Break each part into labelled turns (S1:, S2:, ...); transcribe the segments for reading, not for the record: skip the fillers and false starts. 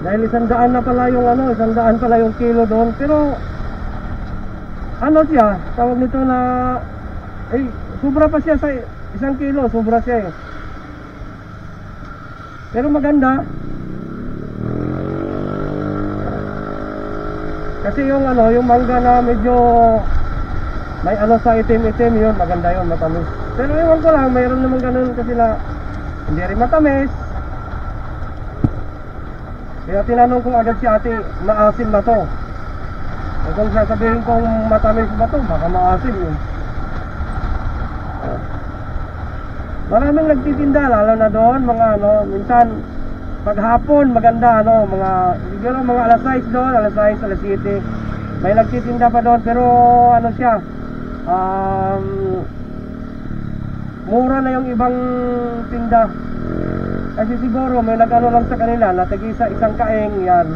S1: Dahil 100 na pala yung 100 pala yung kilo doon. Pero ano siya, tawag nito na sobra pa siya sa 1 kilo, sobra siya eh. Pero maganda. Kasi yung yung mangga na medyo may sa itim-itim yun, maganda yun, matamis. Pero ewan ko lang, mayroon naman ganun kasi na hindi rin matamis. Kaya tinanong ko agad si ate, maasim ba to? E kung sasabihin kong matamis ba to, baka maasim yun. Maraming nagtitinda, lalo na doon, mga minsan paghapon maganda mga siguro mga alas 6 doon, alas 6, alas 7 may nagtitinda pa doon, pero siya mura na yung ibang tinda. Kasi siguro may nag-ano lang sa kanila, natagisa isang kaeng yan.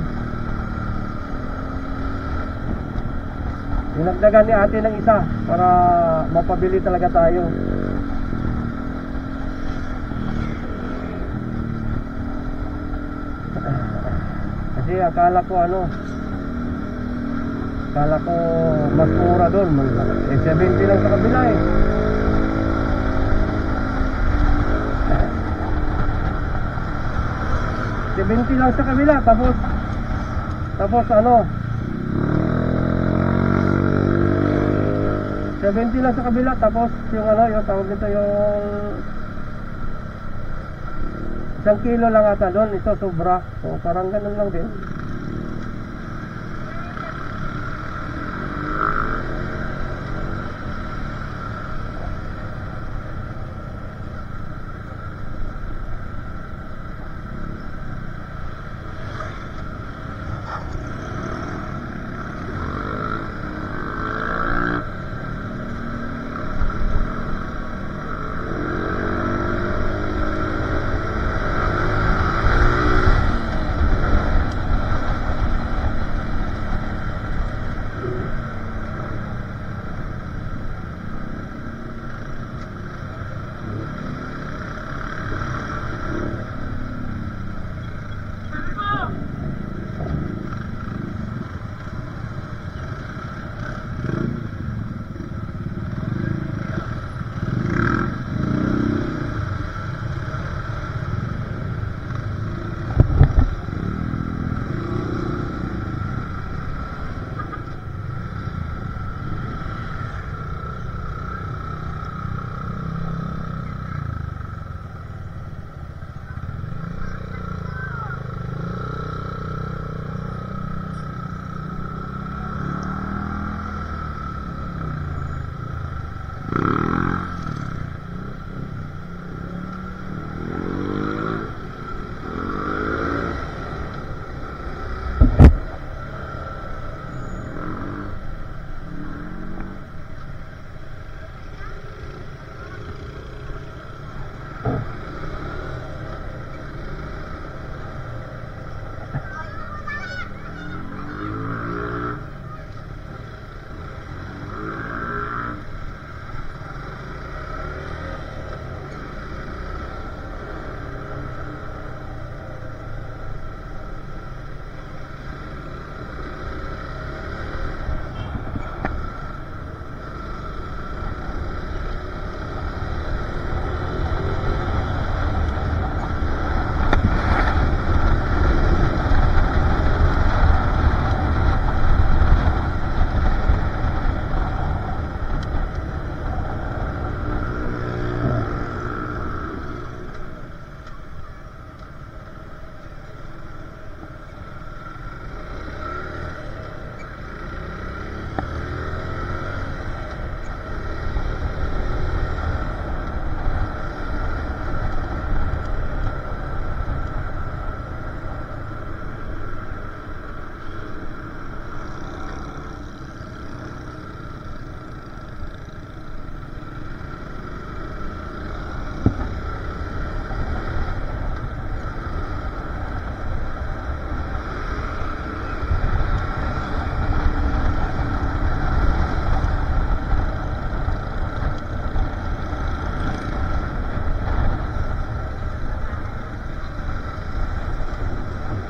S1: Dinagdagan ni ate ng isa para mapabili talaga tayo. Kasi akala ko mas mura doon. 70 lang sa kabila eh. $70 lang sa kabila, tapos 70 lang sa kabila, tapos yung yung tawag nito yung 1 kilo lang ata doon, ito sobra. So parang ganun lang din.